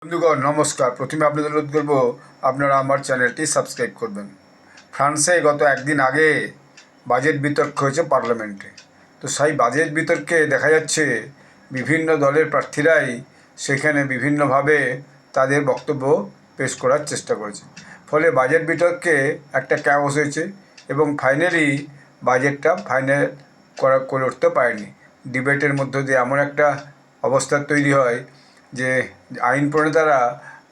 বন্ধুগণ নমস্কার। প্রথমে আপনাদের অনুরোধ করব আপনারা আমার চ্যানেলটি সাবস্ক্রাইব করবেন। ফ্রান্সে গত একদিন আগে বাজেট বিতর্ক হয়েছে পার্লামেন্টে। তো সেই বাজেট বিতর্কে দেখা যাচ্ছে বিভিন্ন দলের প্রার্থীরাই সেখানে বিভিন্নভাবে তাদের বক্তব্য পেশ করার চেষ্টা করেছে। ফলে বাজেট বিতর্কে একটা ক্যাওস হয়েছে এবং ফাইনালি বাজেটটা ফাইনাল করে উঠতে পারেনি। ডিবেটের মধ্য দিয়ে এমন একটা অবস্থা তৈরি হয় যে আইন প্রণেতারা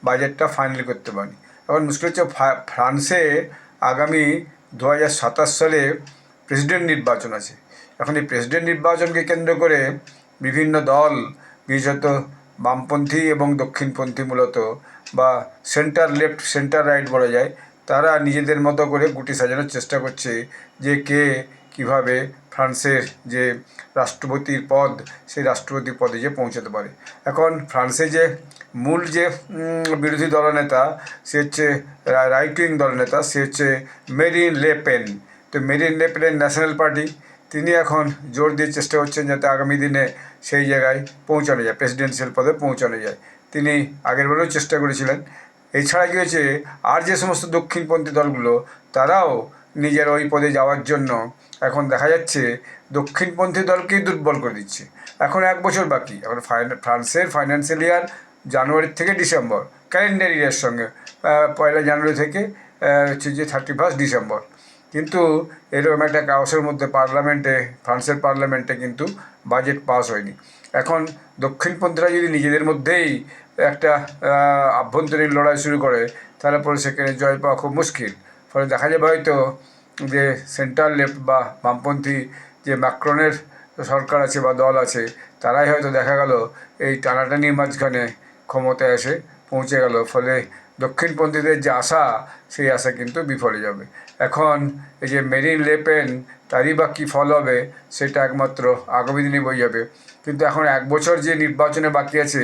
বাজেটটা ফাইনাল করতে পারেনি। এখন মুশকিল হচ্ছে ফ্রান্সে আগামী 2027 সালে প্রেসিডেন্ট নির্বাচন আছে। এখন এই প্রেসিডেন্ট নির্বাচনকে কেন্দ্র করে বিভিন্ন দল, বিশেষত বামপন্থী এবং দক্ষিণপন্থী মূলত, বা সেন্টার লেফট সেন্টার রাইট বলা যায়, তারা নিজেদের মতো করে গুটি সাজানোর চেষ্টা করছে যে কে কীভাবে ফ্রান্সের যে রাষ্ট্রপতির পদ, সেই রাষ্ট্রপতি পদে যে পৌঁছাতে পারে। এখন ফ্রান্সে যে মূল যে বিরোধী দলনেতা, সে হচ্ছে রাইট উইং দলনেতা, সে হচ্ছে মেরিন লে পেন। তো মেরিন লে পেনের ন্যাশনাল পার্টি, তিনি এখন জোর দিয়ে চেষ্টা করছেন যাতে আগামী দিনে সেই জায়গায় পৌঁছানো যায়, প্রেসিডেন্সিয়াল পদে পৌঁছানো যায়। তিনি আগেরবারেও চেষ্টা করেছিলেন। এছাড়া কী হয়েছে, আর যে সমস্ত দক্ষিণপন্থী দলগুলো, তারাও নিজের ওই পদে যাওয়ার জন্য এখন দেখা যাচ্ছে দক্ষিণপন্থী দলকেই দুর্বল করে দিচ্ছে। এখন 1 বছর বাকি। এখন ফ্রান্সের ফাইন্যান্সিয়াল ইয়ার জানুয়ারি থেকে ডিসেম্বর, ক্যালেন্ডার ইয়ারের সঙ্গে 1 জানুয়ারি থেকে হচ্ছে যে 31 ডিসেম্বর। কিন্তু এরকম একটা কাউসের মধ্যে ফ্রান্সের পার্লামেন্টে কিন্তু বাজেট পাস হয়নি। এখন দক্ষিণপন্থীরা যদি নিজেদের মধ্যেই একটা আভ্যন্তরীণ লড়াই শুরু করে, তাহলে পরে সেখানে জয় পাওয়া খুব মুশকিল। ফলে দেখা যাবে হয়তো যে সেন্ট্রাল লেফট বা বামপন্থী যে ম্যাক্রনের সরকার আছে বা দল আছে, তারাই হয়তো দেখা গেল এই টানাটানির মাঝখানে ক্ষমতায় এসে পৌঁছে গেল। ফলে দক্ষিণপন্থীদের যে আশা, সেই আশা কিন্তু বিফলে যাবে। এখন এই যে মেরিন লে পেন, তারই বা কী ফল হবে সেটা একমাত্র আগামী দিনে বোঝা যাবে। কিন্তু এখন 1 বছর যে নির্বাচনে বাকি আছে,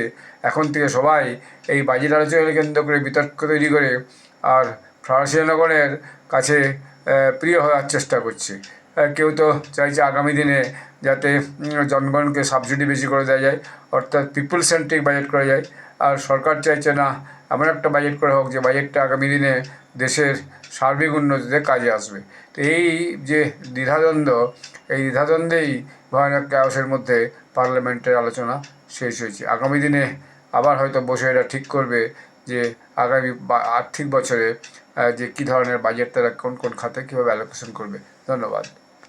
এখন থেকে সবাই এই বাজেট আলোচনাকে কেন্দ্র করে বিতর্ক তৈরি করে আর ফরাসি জনগণের কাছে প্রিয় হওয়ার চেষ্টা করছে। কেউ তো চাইছে আগামী দিনে যাতে জনগণকে সাবসিডি বেশি করে দেওয়া যায়, অর্থাৎ পিপল সেন্ট্রিক বাজেট করা যায়। আর সরকার চাইছে না, এমন একটা বাজেট করা হোক যে বাজেটটা আগামী দিনে দেশের সার্বিক উন্নতিতে কাজে আসবে। তো এই যে দ্বিধাদ্বন্দ্ব, এই দ্বিধাদ্বন্দ্বেই ভয়ানক ক্যাওসের মধ্যে পার্লামেন্টের আলোচনা শেষ হয়েছে। আগামী দিনে আবার হয়তো বসে এরা ঠিক করবে যে আগামী আর্থিক বছরে যে কী ধরনের বাজেট তারা কোন কোন খাতে কীভাবে অ্যালোকেশন করবে। ধন্যবাদ।